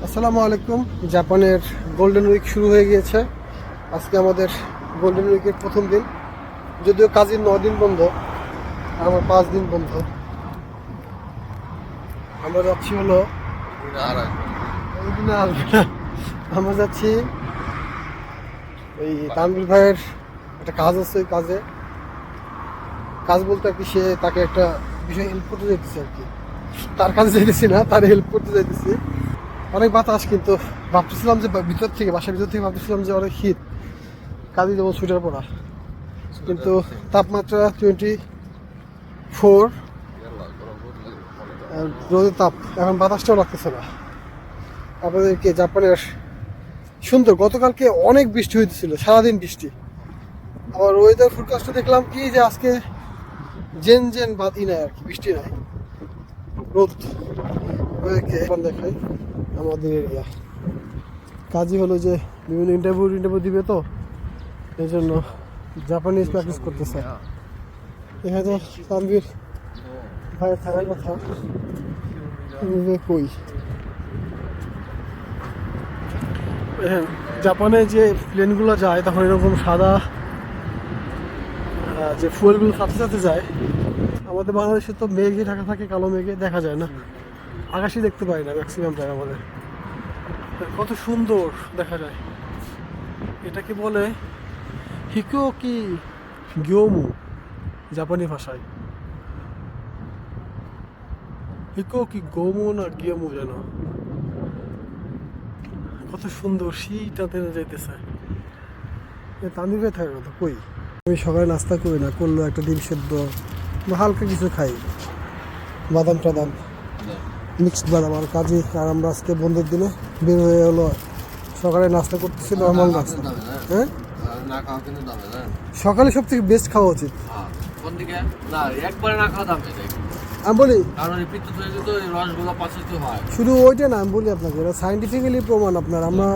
আসসালামু আলাইকুম। জাপানের গোল্ডেন উইক শুরু হয়ে গিয়েছে। আজকে আমাদের গোল্ডেন উইকের প্রথম দিন, যদিও কাজের 9 দিন বন্ধ, আমার 5 দিন বন্ধ। আমরা যাচ্ছি হলো আমরা যাচ্ছি ওই তানভীর ভাইয়ের একটা কাজ আছে। ওই কাজ বলতে আর কি, তাকে একটা বিষয় হেল্প করতে যাইতেছি আর কি। তার কাছে যাইতেছি না, তার হেল্প করতে যাইতেছি। অনেক বাতাস, কিন্তু ভাবতেছিলাম যে বাসার ভিতর থেকে ভাবতেছিলাম যে অনেক শীত, কাজে যেমন সোয়েটার পরা, কিন্তু তাপমাত্রা 24, রোদের তাপ, এখন বাতাসটাও লাগতেছে না। আপনাদেরকে জাপানের সুন্দর, গতকালকে অনেক বৃষ্টি হইতেছিল, সারাদিন বৃষ্টি। আবার ওয়েদার ফোরকাস্টে দেখলাম কি যে আজকে বাদই নাই আর কি, বৃষ্টি নাই, রোদ। দেখাই আমাদের এরিয়া কাজই হলো যে বিভিন্ন ইন্টারভিউ দিবে, তো এই জন্য জাপানিজ প্র্যাকটিস করতেছে। এখানে তানভীর ভাইয়ের থাকার কথা, কই জাপানে যে প্লেনগুলো যায় তখন এরকম সাদা যে ফুয়েলগুলো সাথে সাথে যায়। আমাদের বাংলাদেশে তো মেঘে ঢাকা থাকে, কালো মেঘে দেখা যায় না, আকাশই দেখতে পাই না ম্যাক্সিমাম জায়গা। আমাদের কত সুন্দর দেখা যায়। এটাকে বলে হিকোকি গিয়োমু, জাপানি ভাষায় হিকোকি গোমু না গিয়োমু যেন। কত সুন্দর, শীতটা টেনে যাইতেছে। তানভীর থাকার কথা কই। আমি সকালে নাস্তা করি না, করলেও একটা ডিম সেদ্ধ বা হালকা কিছু খাই, বাদাম টাদাম, মিক্সড বাদাম। আর কাজে আর আমরা আজকে বন্ধের দিনে বের হয়ে হলো, সকালে নাস্তা করতেছি নর্মাল নাস্তা। হ্যাঁ, সকালে সব থেকে বেস্ট খাওয়া উচিত। আমি বলি শুধু ওইটা না, আমি বলি আপনাকে, এটা সাইন্টিফিক্যালি প্রমাণ। আমরা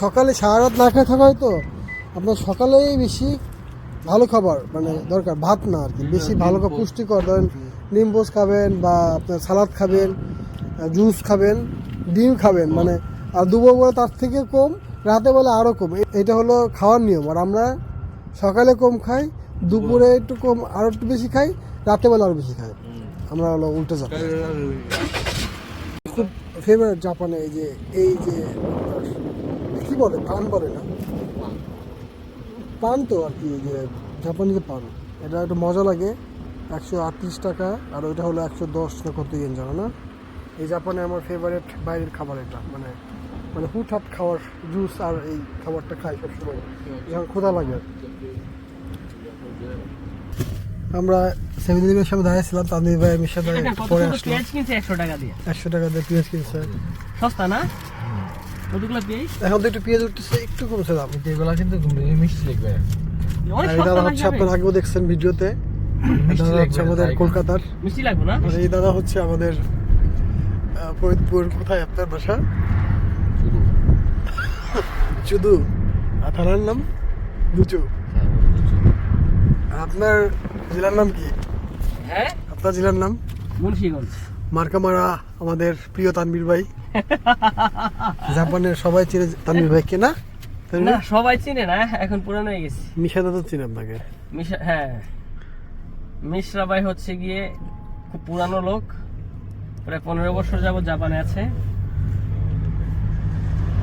সকালে সারা রাত না খেয়ে থাকা হয়, তো আপনার সকালেই বেশি ভালো খাবার মানে দরকার, ভাত না আর কি, বেশি ভালো পুষ্টিকর। ধরেন নিম্বোস খাবেন, বা আপনার সালাদ খাবেন, জুস খাবেন, ডিম খাবেন, মানে আর দুপুর বেলা তার থেকে কম, রাতে বেলা আরও কম। এটা হলো খাওয়ার নিয়ম। আর আমরা সকালে কম খাই, দুপুরে একটু কম, আরও একটু বেশি খাই, রাতে বেলা আরও বেশি খাই। আমরা হলো উল্টো জাপান। খুব ফেভারিট জাপানে এই যে কি বলে, পান বলে না, পান তো আর কি, যে জাপানিতে পান, এটা একটু মজা লাগে। 138 টাকা, আর ওইটা হলো 110 না কত ইয়েন, জানো না। এই জাপানে আমার ফেভারিট বাইরের খাবার এটা, মানে হুটহাট খাওয়ার, জুস আর এই খাবারটা খাই সবসময় যখন ক্ষুধা লাগে। আমরা 7-Eleven সামনে দাঁড়িয়েছিলাম, তানভীর ভাই আমি সাথে পরে আসলাম। 100 টাকা দিয়ে পেঁয়াজ কিনছে, সস্তা না কতগুলো পেঁয়াজ। এখন তো একটু পেঁয়াজ উঠতেছে, একটু কমছে দাম। এগুলা কিন্তু মিষ্টি লাগবে। দাদা হচ্ছে, আপনার আগেও দেখছেন ভিডিওতে, দাদা হচ্ছে আমাদের কলকাতার, মিষ্টি লাগবে না। এই দাদা হচ্ছে আমাদের ফরিদপুর। কোথায় আপনার বাসা? চুদু। আর থানার নাম দুচু। আপনার জেলার নাম কি? হ্যাঁ, আপনার জেলার নাম মুন্সিগঞ্জ। মার্কামারা আমাদের প্রিয় তানভীর ভাই। জাপানের সবাই চিনে তানভীর ভাইকে, না? না, সবাই চিনে না, এখন পুরানো হয়ে গেছে। মিশা দাদা চিনে আপনাকে? হ্যাঁ, মিশরা ভাই হচ্ছে গিয়ে খুব পুরানো লোক, প্রায় 15 বছর যাবত জাপানে আছে,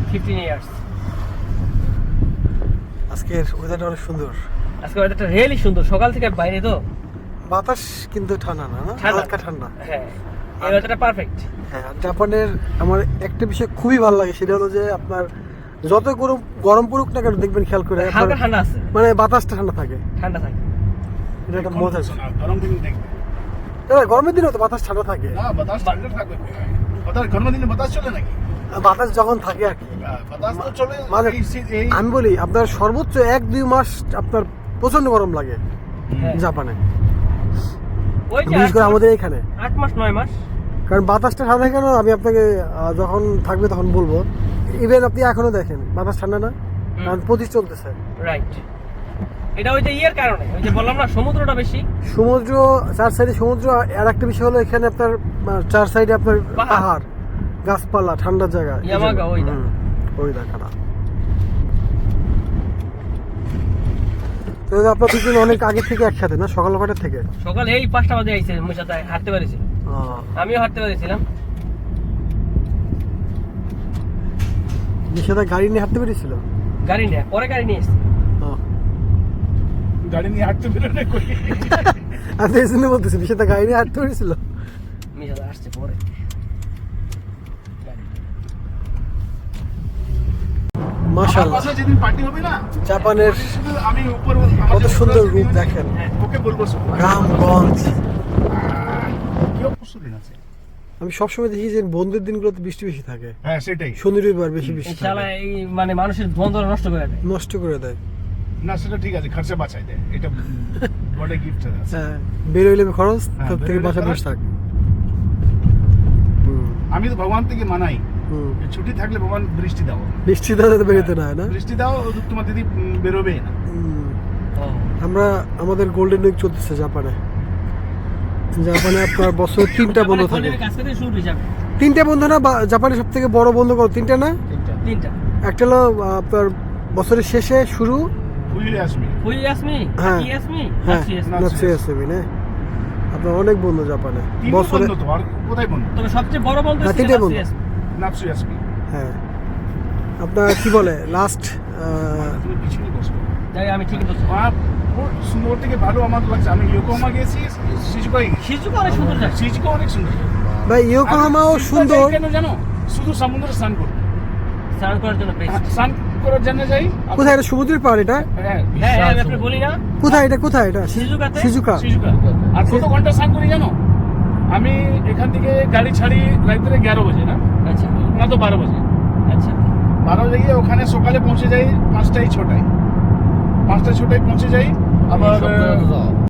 15 ইয়ার্স। আজকের ওয়েদারটা অনেক সুন্দর। আজকে ওয়েদারটা রিয়েলি সুন্দর, সকাল থেকে বাইরে তো বাতাস, কিন্তু ঠান্ডা না, হালকা ঠান্ডা। হ্যাঁ, এই ওয়েদারটা পারফেক্ট। হ্যাঁ, জাপানের আমার একটা বিষয় খুবই ভালো লাগে, সেটা হলো যে আপনার যত গরম পড়ুক না কেন, দেখবেন খেয়াল করে হালকা ঠান্ডা আছে, মানে বাতাসটা ঠান্ডা থাকে। এটা একটা মজা। গরমের দিনে তো বাতাস ঠান্ডা থাকে, গরমের দিনে বাতাস চলে নাকি? বাতাস যখন থাকে আর কি, মানে আমি বলি আপনার সর্বোচ্চ 1-2 মাস আপনার প্রচন্ড গরম লাগে জাপানে, বিশেষ করে আমাদের এখানে 8 মাস 9 মাস, কারণ বাতাসটা ঠান্ডা। কেন আমি আপনাকে যখন থাকবে তখন বলবো। ইভেন আপনি এখনো দেখেন বাতাস ঠান্ডা না, কারণ 25 চলতেছে। রাইট, এটা ওই যে ইয়ের কারণে, ওই যে বললাম না, সমুদ্রটা বেশি, সমুদ্র 4 সাইডে সমুদ্র। আর একটা বিষয় হলো এখানে আপনার 4 সাইডে আপনার পাহাড়, গাছপালা, ঠান্ডা জায়গা। ইয়ামাগা ওইটা। ওই দেখাটা। তো আপনার দুজন অনেক আগে থেকে একসাথে না, সকাল কটার থেকে? সকাল এই 5টা বাজে আইছে, মোর সাথে হাঁটতে পারিছি। আমিও হাঁটতে পারিছিলাম। নিশাদা গাড়ি নিয়ে হাঁটতে পেরেছিল? গাড়ি নিয়ে, পরে গাড়ি নিয়ে এসেছি। গাড়ি নিয়ে হাঁটতে বেরোলে কই? আমি এই জন্য বলতেছি, নিশাদা গাড়ি নিয়ে হাঁটতে পেরেছিল? মিশাদা আসছে পরে। মাশাআল্লাহ, আমার বাসায় যেদিন পার্টি হবে না, জাপানের শুধু আমি উপর কত সুন্দর রূপ দেখেন। ওকে বলবো গ্রামগঞ্জ। কি অবস্থা দিন আছে। আমি সবসময় দেখি যে বন্ধের দিনগুলোতে বৃষ্টি বেশি থাকে, হ্যাঁ সেটাই। শনি রবিবার বেশি বৃষ্টি শালা থাকে, এই মানে মানুষের বন্ধ নষ্ট করে দেয়। নষ্ট করে দেয়। না সেটা ঠিক আছে, খরচা বাঁচাই দেয়, এটা বড় গিফট আছে। হ্যাঁ, বেরোইলে খরচ, হ্যাঁ, সব থেকে বেরোইলে বাসা খরচ। বসে থাকে। আমি তো ভগবান থেকে মানাই, ছুটি থাকলে ভগবান বৃষ্টি দাও, বৃষ্টি দাঁড়াতে বেরোতে না হয় না। বৃষ্টি দাও, তোমার দিদি বেরোবে না। আমরা আমাদের গোল্ডেন উইক চলতেছে জাপানে। জাপানে আপনার বছরে 3টা বন্ধ থাকে। কাজ করতে শুরু হয়ে যাবে। 3টা বন্ধ না, জাপানের সব থেকে বড় বন্ধ করো 3টা না? 3টা। একটা হলো আপনার বছরের শেষে শুরু, ফুলে আসবি। ফুই আসমি, হ্যাঁ। কি আসমি, হ্যাঁ, নাচি আসমি। নাচি আসবি না। আপনার অনেক বন্ধ জাপানে তিন বছরে। বন্ধ তো, আর কোথায় বন্ধ? তবে সবচেয়ে বড় বন্ধ হ্যাঁ, হচ্ছে 3টাই বন্ধ। নাচি আসমি। নাপসি আসবি। হ্যাঁ, আপনার কি বলে লাস্ট তুমি পিছনে বসো। যাই আমি ঠিকই বলছি। ওর সুন্দর থেকে ভালো আমার লাগছে। আমি ইয়োকোহামা গেছি, শিজুকাই গেছি। শিজুকা অনেক সুন্দর জায়গা। শিজুকা অনেক সুন্দর। ভাই ইয়োকোহামাও আর শিজুকা সুন্দর। যাই কেন জানো? শুধু সমুদ্রে স্নান করতে। স্নান করার জন্য বেস্ট। স্নান করার জন্য যাই। কোথায় এটা? সমুদ্রের পাড় এটা? হ্যাঁ, হ্যাঁ হ্যাঁ, আপনি বলি না কোথায় এটা? কোথায় এটা? শিজুকাতে? শিজুকা। শিজুকা। আর কত ঘন্টা স্নান করি জানো? আমি এখান থেকে গাড়ি ছাড়ি রাত্রে 11 বাজে, না আচ্ছা না তো 12 বাজে। আচ্ছা 12 বাজে গিয়ে ওখানে সকালে পৌঁছে যাই 5টায় 6টায়। 5টায় 6টায় পৌঁছে যাই, আবার